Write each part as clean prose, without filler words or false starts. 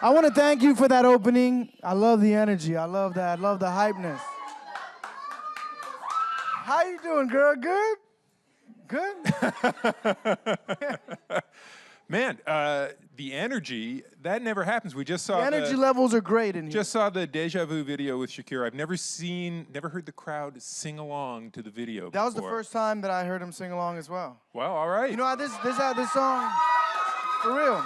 I want to thank you for that opening. I love the energy. I love that. I love the hypeness. How you doing, girl? Good? Good? Man, the energy, that never happens. We just saw the energy levels are great in here. Just saw the Deja Vu video with Shakira. I've never heard the crowd sing along to the video That was the first time that I heard him sing along as well. Well, all right. You know, this song, for real.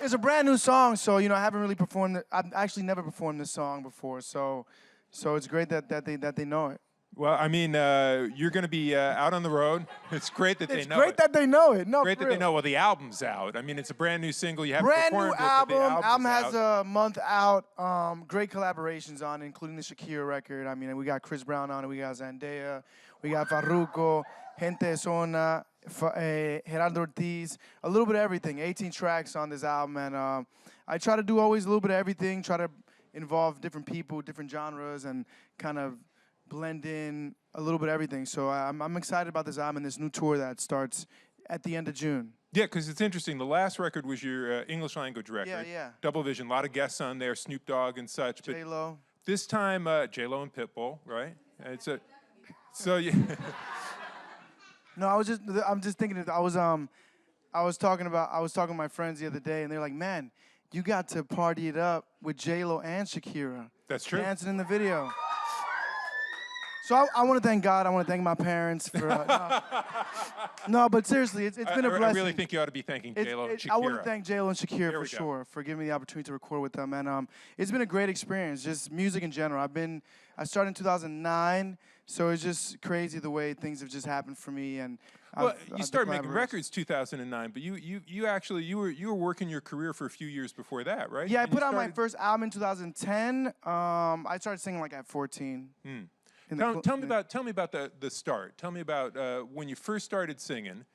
It's a brand new song, so, you know, I haven't really performed it. I've actually never performed this song before, so it's great that they know it. Well, I mean, you're going to be out on the road. It's great that they know it. It's great that they know it. No, great that they know. Well, the album's out. I mean, it's a brand new single. You haven't brand performed new it, but the album. Album has out. a month out. Great collaborations on it, including the Shakira record. I mean, we got Chris Brown on it. We got Zendaya. We got Farruko, Gente Zona, Gerardo Ortiz. A little bit of everything. 18 tracks on this album, and I try to do always a little bit of everything. Try to involve different people, different genres, and kind of blend in a little bit of everything. So I'm excited about this album and this new tour that starts at the end of June. Yeah, because it's interesting. The last record was your English language record. Yeah, yeah. Double Vision. A lot of guests on there, Snoop Dogg and such. J-Lo. This time, J-Lo and Pitbull, right? So yeah. No, I'm just thinking. I was talking to my friends the other day, and they're like, "Man, you got to party it up with J-Lo and Shakira." That's true. Dancing in the video. So I want to thank God. I want to thank my parents for. No, but seriously, it's been a blessing. I really think you ought to be thanking J-Lo and Shakira. I want to thank J-Lo and Shakira for sure for giving me the opportunity to record with them, and it's been a great experience. Just music in general. I started in 2009, so it's just crazy the way things have just happened for me. And well, you started making records 2009, but you were working your career for a few years before that, right? Yeah, I put out my first album in 2010. I started singing like at 14. Tell me about the start. Tell me about when you first started singing.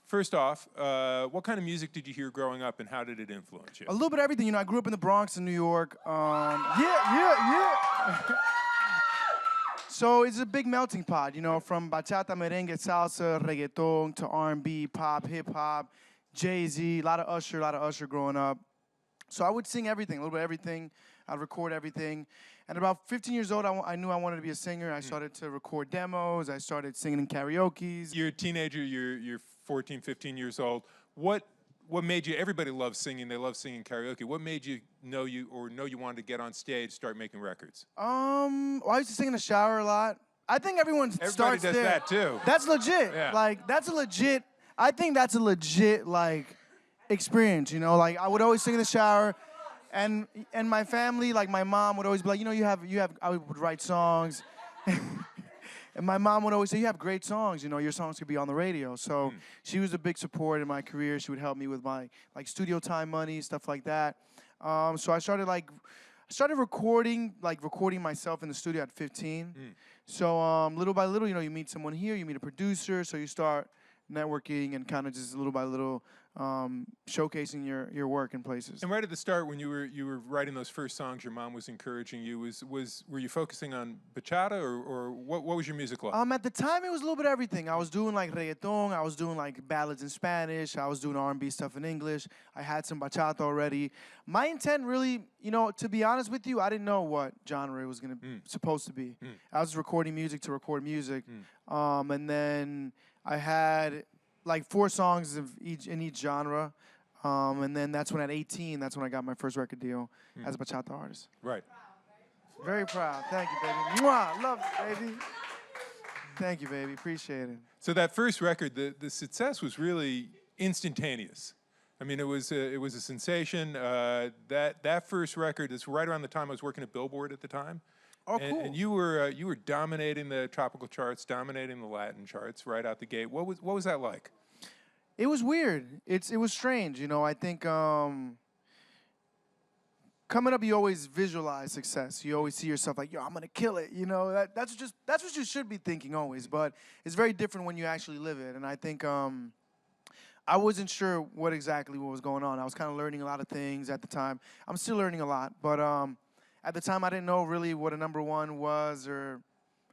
First off, what kind of music did you hear growing up, and how did it influence you? A little bit of everything. You know, I grew up in the Bronx in New York. Yeah. So it's a big melting pot, you know, from bachata, merengue, salsa, reggaeton to R&B, pop, hip hop, Jay-Z, a lot of Usher growing up. So I would sing everything, a little bit of everything. I'd record everything. And about 15 years old, I knew I wanted to be a singer. I started to record demos. I started singing in karaoke's. You're a teenager. You're 14, 15 years old. What made you? Everybody loves singing. They love singing karaoke. What made you know you wanted to get on stage, start making records? Well, I used to sing in the shower a lot. I think everybody starts does there. that too. That's legit. Yeah. Like that's a legit. I think that's a legit like experience. You know, like I would always sing in the shower. And my family, like my mom would always be like, you know, I would write songs. And my mom would always say, you have great songs, you know, your songs could be on the radio. So she was a big support in my career. She would help me with my studio time money, stuff like that. So I started recording myself in the studio at 15. So little by little, you know, you meet someone here, you meet a producer, so you start networking and kind of just little by little showcasing your work in places. And right at the start, when you were writing those first songs, your mom was encouraging you. Were you focusing on bachata or what was your music like? At the time, it was a little bit of everything. I was doing like reggaeton. I was doing like ballads in Spanish. I was doing R&B stuff in English. I had some bachata already. My intent really, you know, to be honest with you, I didn't know what genre it was supposed to be. I was recording music to record music, and then I had like 4 songs in each genre, and then that's when at 18, that's when I got my first record deal as a bachata artist. Right. Very proud. Thank you, baby. Mwah. Love you, baby. Thank you, baby. Appreciate it. So that first record, the success was really instantaneous. I mean, it was a sensation. That first record is right around the time I was working at Billboard at the time. Oh, cool. And you were dominating the tropical charts, dominating the Latin charts right out the gate. What was that like? It was weird. It was strange, you know. I think coming up, you always visualize success. You always see yourself like, yo, I'm gonna kill it. You know, that's what you should be thinking always. But it's very different when you actually live it. And I think I wasn't sure what was going on. I was kind of learning a lot of things at the time. I'm still learning a lot, but at the time, I didn't know really what a #1 was or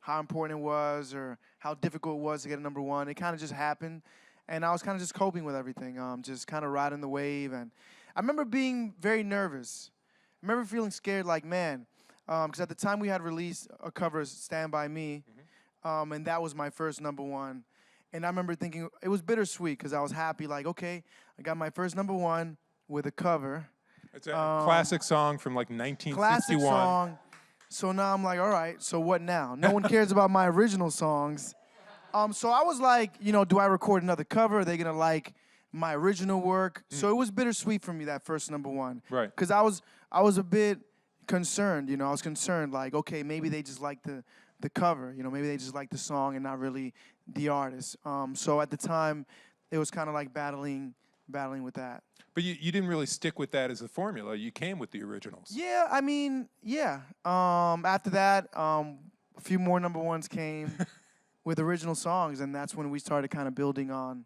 how important it was or how difficult it was to get a #1. It kind of just happened, and I was kind of just coping with everything, just kind of riding the wave. And I remember being very nervous. I remember feeling scared, like, man, because at the time we had released a cover, Stand By Me, and that was my first #1. And I remember thinking, it was bittersweet because I was happy, like, okay, I got my first #1 with a cover. It's a classic song from like 1961. Classic song. So now I'm like, all right, so what now? No one cares about my original songs. So I was like, do I record another cover? Are they going to like my original work? So it was bittersweet for me, that first #1. Right. Because I was a bit concerned, I was concerned, like, okay, maybe they just like the cover, maybe they just like the song and not really the artist. So at the time, it was kind of like battling with that. But you didn't really stick with that as a formula. You came with the originals. Yeah, I mean, yeah. After that, a few more #1s came with original songs, and that's when we started kind of building on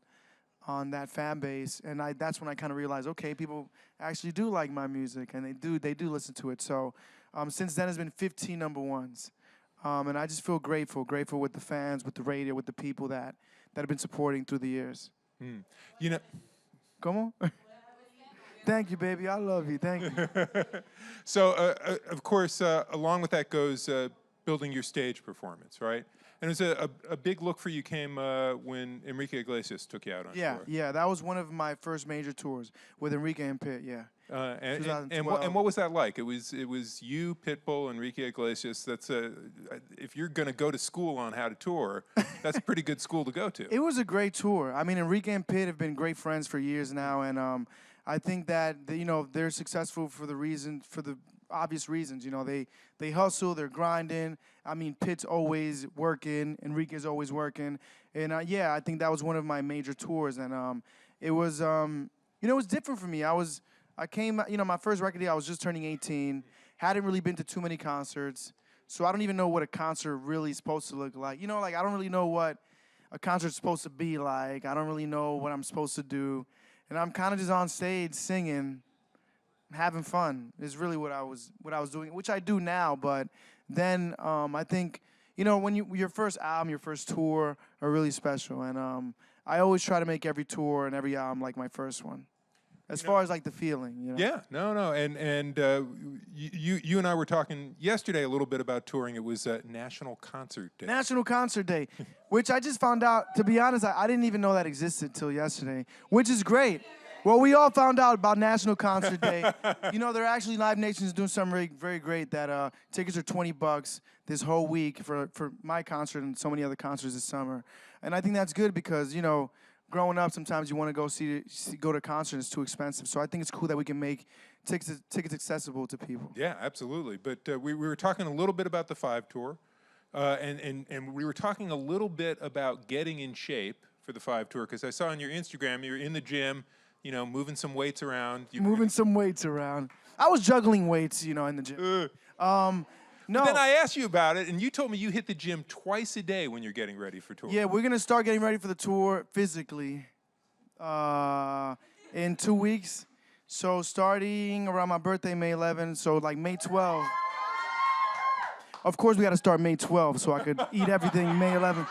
that fan base. And that's when I kind of realized, okay, people actually do like my music, and they do listen to it. So since then, it's been 15 #1s. And I just feel grateful with the fans, with the radio, with the people that have been supporting through the years. Come on. Thank you, baby. I love you. Thank you. So, of course, along with that goes building your stage performance, right? And it was a big look for you came when Enrique Iglesias took you out on tour. Yeah, that was one of my first major tours with Enrique and Pitt, yeah. And what was that like? It was you, Pitbull, Enrique Iglesias. That's if you're going to go to school on how to tour, that's a pretty good school to go to. It was a great tour. I mean, Enrique and Pitt have been great friends for years now, and I think that they're successful for the obvious reasons. They hustle, they're grinding. I mean, Pitt's always working, Enrique's always working, and I think that was one of my major tours, and it was it was different for me. I came, my first record deal, I was just turning 18, hadn't really been to too many concerts, so I don't even know what a concert really is supposed to look like. I don't really know what a concert's supposed to be like. I don't really know what I'm supposed to do, and I'm kind of just on stage singing, having fun is really what I was doing, which I do now, but then I think, when your first album, your first tour are really special, and I always try to make every tour and every album like my first one. As far as like the feeling, Yeah, no, and you and I were talking yesterday a little bit about touring. It was National Concert Day. National Concert Day, which I just found out. To be honest, I didn't even know that existed till yesterday, which is great. Well, we all found out about National Concert Day. They're actually Live Nation is doing something very, very great. That tickets are $20 this whole week for my concert and so many other concerts this summer, and I think that's good because growing up, sometimes you want to go to a concert, it's too expensive. So I think it's cool that we can make tickets accessible to people. Yeah, absolutely. But we were talking a little bit about the 5 tour, and we were talking a little bit about getting in shape for the 5 tour, because I saw on your Instagram you're in the gym, moving some weights around. Some weights around. I was juggling weights, in the gym. No. But then I asked you about it, and you told me you hit the gym twice a day when you're getting ready for tour. Yeah, we're going to start getting ready for the tour physically in 2 weeks. So starting around my birthday, May 11th, so like May 12th. Of course, we got to start May 12th so I could eat everything May 11th.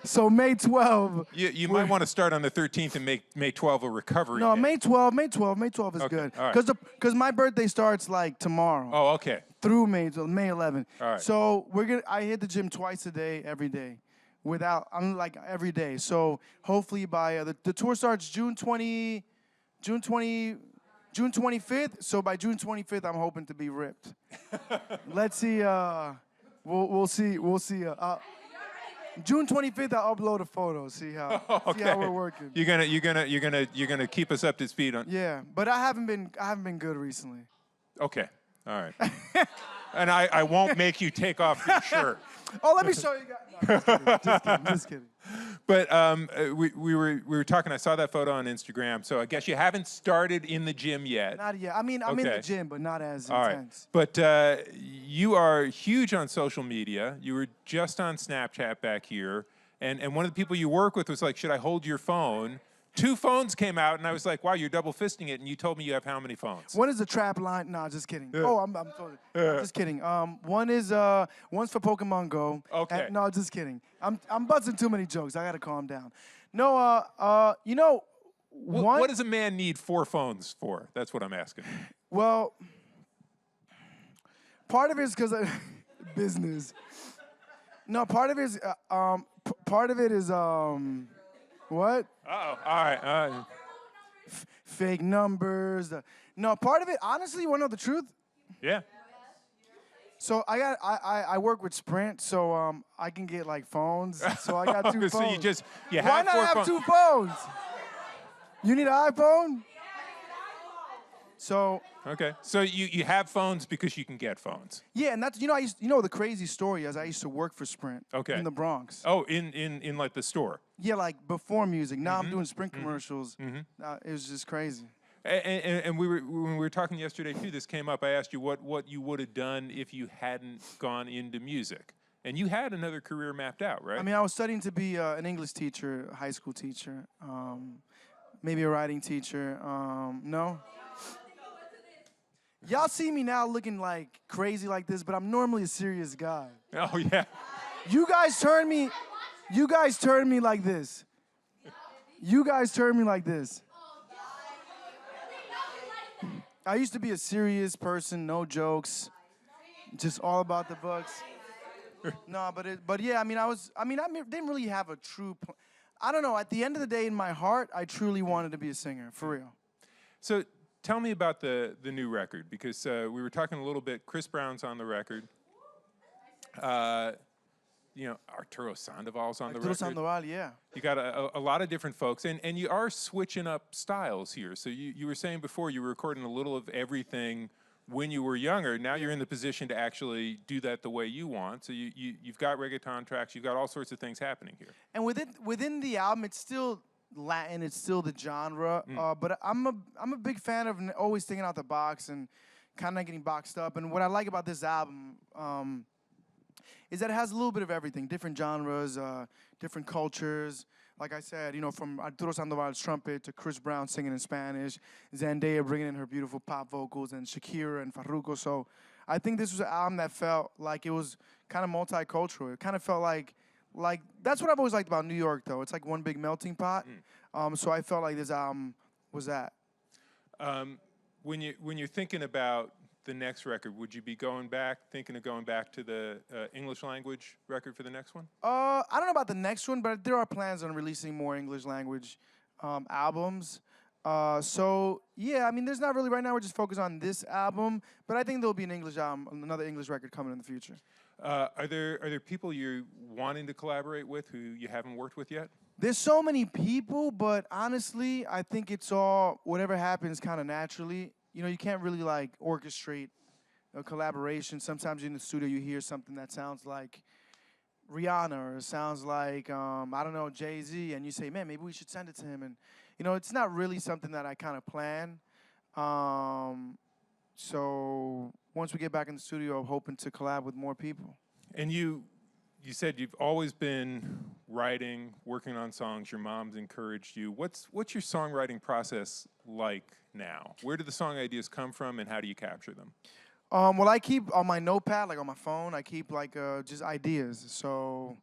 So May 12th. You might want to start on the 13th and make May 12th a recovery No, day. May 12th is Okay, good. all right. Because my birthday starts like tomorrow. Oh, okay. Through May 11th. All right. So I hit the gym twice a day, every day. Every day. So hopefully by the tour starts June 25th. So by June 25th, I'm hoping to be ripped. Let's see. We'll see. June 25th, I'll upload a photo. See how we're working. You're gonna keep us up to speed on. Yeah, but I haven't been good recently. Okay, all right. And I won't make you take off your shirt. Oh, let me show you guys. No, just kidding. But we were talking. I saw that photo on Instagram. So I guess you haven't started in the gym yet. Not yet. I mean, I'm in the gym, but not as All intense. Right. But you are huge on social media. You were just on Snapchat back here, and one of the people you work with was like, "Should I hold your phone?" 2 phones came out, and I was like, "Wow, you're double fisting it." And you told me you have how many phones? One is a trap line. No, just kidding. Oh, I'm sorry. Just kidding. One's for Pokemon Go. Okay. No, just kidding. I'm busting too many jokes. I gotta calm down. No, What does a man need 4 phones for? That's what I'm asking. Well, part of it is because business. No, part of it is part of it is what? Uh-oh. All right. Fake numbers. No, part of it, honestly, you want to know the truth? Yeah. So I work with Sprint, so I can get like phones. So I got 2 phones. So you Why have not 4 have phones. 2 phones? You need an iPhone? So Okay. So you have phones because you can get phones. yeah, and that's the crazy story is I used to work for Sprint in the Bronx. Oh, in like the store. Yeah, like before music. Now I'm doing Sprint commercials. It was just crazy. And when we were talking yesterday too, this came up. I asked you what you would have done if you hadn't gone into music, and you had another career mapped out, right? I mean, I was studying to be an English teacher, high school teacher, maybe a writing teacher. No. Y'all see me now looking like crazy like this, but I'm normally a serious guy. Oh yeah. You guys turn me like this. You guys turn me like this. I used to be a serious person, no jokes, just all about the books. No, but yeah, I didn't really have a true. I don't know. At the end of the day, in my heart, I truly wanted to be a singer, for real. So tell me about the new record, because we were talking a little bit. Chris Brown's on the record. Arturo Sandoval's on the record. Arturo Sandoval, yeah. You got a lot of different folks, and you are switching up styles here. So you were saying before you were recording a little of everything when you were younger. Now you're in the position to actually do that the way you want. So you've got reggaeton tracks, you've got all sorts of things happening here. And within the album, it's still Latin, it's still the genre. But I'm a big fan of always thinking out the box and kind of not getting boxed up. And what I like about this album is that it has a little bit of everything, different genres, different cultures. Like I said, from Arturo Sandoval's trumpet to Chris Brown singing in Spanish, Zendaya bringing in her beautiful pop vocals, and Shakira and Farruko. So I think this was an album that felt like it was kind of multicultural. It kind of felt like that's what I've always liked about New York, though. It's like one big melting pot. So I felt like this album was that. When you're thinking about the next record, would you be thinking of going back to the English language record for the next one? I don't know about the next one, but there are plans on releasing more English language albums. So yeah, there's not really right now. We're just focused on this album, but I think there'll be an English album, another English record coming in the future. Are there people you're wanting to collaborate with who you haven't worked with yet? There's so many people, but honestly, I think it's all whatever happens kind of naturally. You can't really orchestrate a collaboration. Sometimes in the studio you hear something that sounds like Rihanna or sounds like I don't know, Jay-Z, and you say, man, maybe we should send it to him. And it's not really something that I kind of plan. So once we get back in the studio, I'm hoping to collab with more people. And you said you've always been writing, working on songs. Your mom's encouraged you. What's your songwriting process like now? Where do the song ideas come from, and how do you capture them? Well, I keep on my notepad, like on my phone, I keep just ideas. So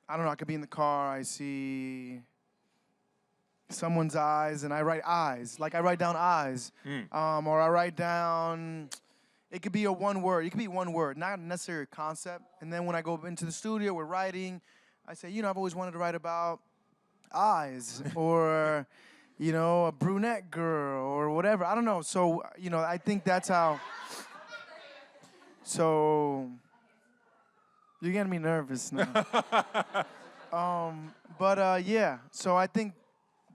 I don't know, I could be in the car, I see someone's eyes, and I write eyes. Like I write down eyes. Or I write down, it could be one word, not necessarily a concept. And then when I go into the studio, we're writing, I say, I've always wanted to write about eyes, or, a brunette girl, or whatever. I don't know. So, I think that's how. So, you're getting me nervous now. Yeah. So I think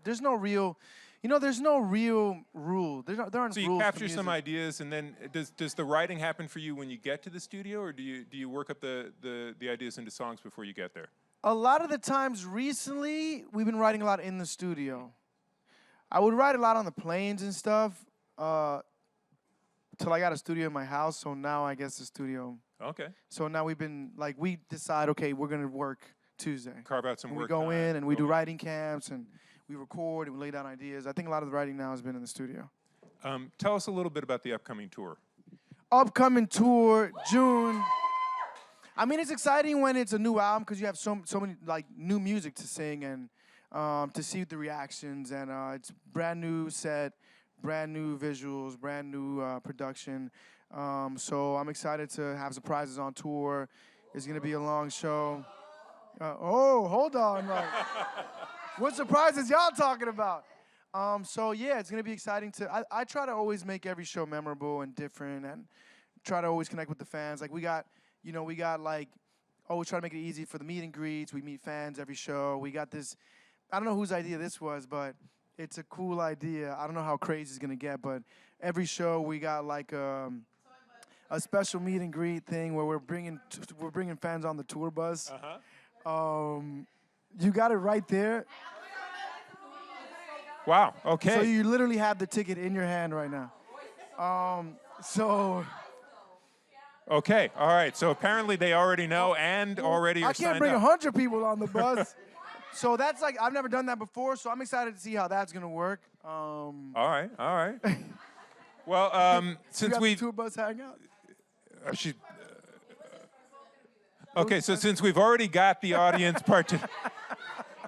there's no real rule. There aren't rules. So you capture some ideas, and then does the writing happen for you when you get to the studio, or do you work up the ideas into songs before you get there? A lot of the times recently, we've been writing a lot in the studio. I would write a lot on the planes and stuff till I got a studio in my house. So now I guess the studio. Okay. So now we've been we decide, okay, we're gonna work Tuesday. Carve out some and work. We go in and we do writing camps and we record and we lay down ideas. I think a lot of the writing now has been in the studio. Tell us a little bit about the upcoming tour. Upcoming tour, June. It's exciting when it's a new album because you have so many new music to sing, and to see the reactions. And it's brand new set, brand new visuals, brand new production. So I'm excited to have surprises on tour. It's going to be a long show. Hold on. Like, what surprises y'all talking about? So yeah, it's gonna be exciting I try to always make every show memorable and different, and try to always connect with the fans. Like we got like always try to make it easy for the meet and greets. We meet fans every show. We got this. I don't know whose idea this was, but it's a cool idea. I don't know how crazy it's gonna get, but every show we got like a special meet and greet thing where we're bringing fans on the tour bus. You got it right there. Wow. Okay. So you literally have the ticket in your hand right now. Okay. All right. So apparently they already know and already are I can't signed bring up. 100 people on the bus. So that's like, I've never done that before, so I'm excited to see how that's gonna work. All right. Well, since we tour bus hang out. Okay, so since we've already got the audience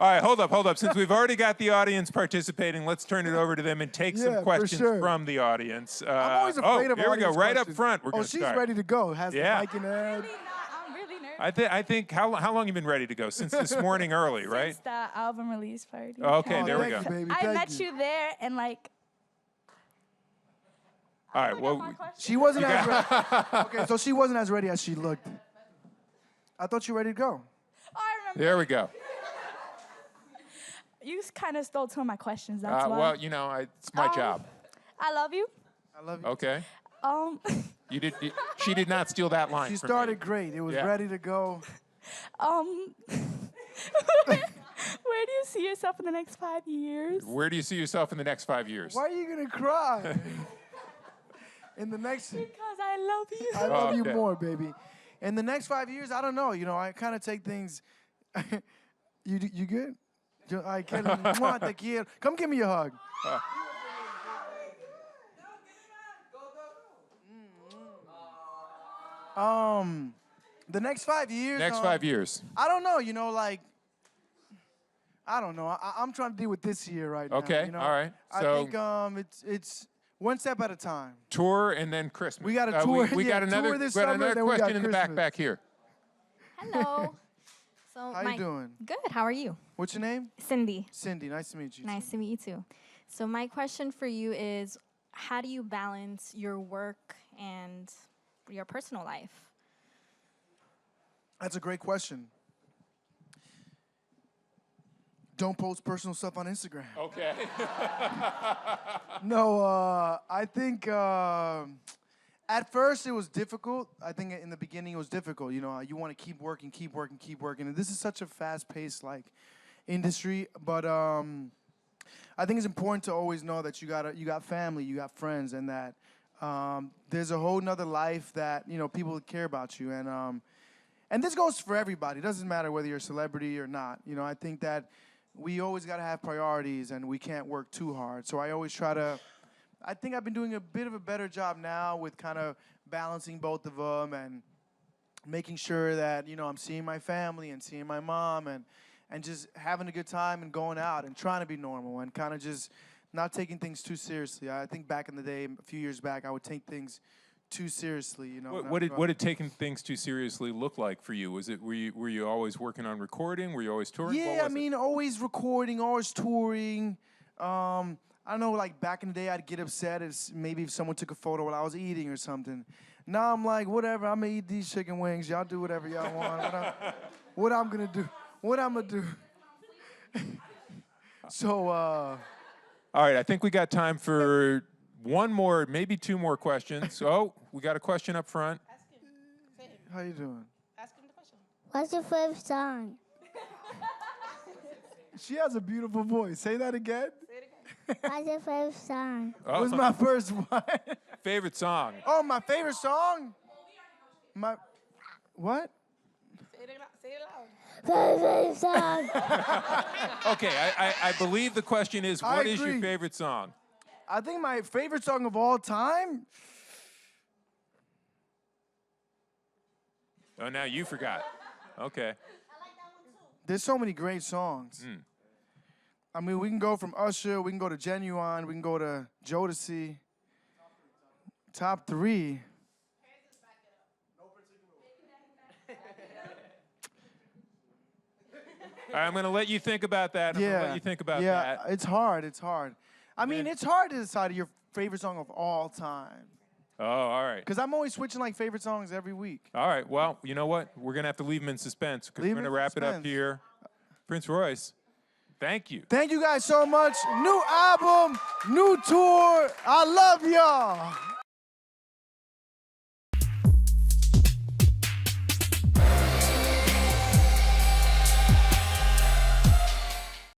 all right, hold up. Since we've already got the audience participating, let's turn it over to them and take some questions from the audience. I'm always afraid of here we go, right questions. up front. We're gonna she's start. ready to go. Has the mic in her head. I'm really nervous. I think how long you been ready to go? Since this morning early, right? Since the album release party. Okay, there we go. You, baby. I met you there and like. All right, well, she wasn't as ready. Okay, so she wasn't as ready as she looked. I thought you were ready to go. Oh, I remember. there we go. You kind of stole two of my questions. That's why. Well, it's my job. I love you. I love you. Okay. You did. She did not steal that line. She from started me. great. It was ready to go. Where do you see yourself in the next 5 years? Where do you see yourself in the next 5 years? Why are you gonna cry? In the next. Because I love you. I love you more, baby. In the next 5 years, I don't know. I kind of take things. You good? I can't. Te quiero. Come give me a hug. The next 5 years. Next 5 years. I don't know. I don't know. I'm trying to deal with this year right now. Okay. All right. I think it's one step at a time. Tour and then Christmas. We got a tour. We got another. Tour this we got summer, another then we got question in the Christmas. back here. Hello. So How you doing? Good. How are you? What's your name? Cindy. Cindy. Nice to meet you. Nice to meet you too. So my question for you is, how do you balance your work and your personal life? That's a great question. Don't post personal stuff on Instagram. Okay. No, I think at first it was difficult. I think in the beginning it was difficult. You want to keep working. And this is such a fast-paced industry. But I think it's important to always know that you got family, you got friends, and that there's a whole nother life that people care about you. And this goes for everybody. It doesn't matter whether you're a celebrity or not. I think that we always got to have priorities, and we can't work too hard. So I always try to. I think I've been doing a bit of a better job now with kind of balancing both of them and making sure that I'm seeing my family and seeing my mom and just having a good time and going out and trying to be normal and kind of just not taking things too seriously. I think back in the day, a few years back, I would take things too seriously. What did taking things too seriously look like for you? Were you always working on recording? Were you always touring? Yeah, always recording, always touring. I don't know, like back in the day, I'd get upset if someone took a photo while I was eating or something. Now I'm like, whatever, I'm gonna eat these chicken wings. Y'all do whatever y'all want. What I'm gonna do. So, all right, I think we got time for one more, maybe two more questions. Oh, we got a question up front. Ask him. How you doing? Ask him the question. What's your favorite song? She has a beautiful voice. Say that again. Say it again. What's your favorite song? Oh, Was my first one. favorite song. Oh, my favorite song? What? Say it loud. Favorite song. Okay, I believe the question is, what is your agree. favorite song? I think my favorite song of all time. Oh, now you forgot. Okay. There's so many great songs. I mean, we can go from Usher, we can go to Genuine, we can go to Jodeci. Top 3. All right, I'm going to let you think about that. I'm going to let you think about yeah, that. it's hard. It's hard. I mean, it's hard to decide your favorite song of all time. Oh, all right. Because I'm always switching like favorite songs every week. All right. Well, you know what? We're going to have to leave them in suspense because we're going to wrap it up here. Prince Royce, thank you. Thank you guys so much. New album, new tour. I love y'all.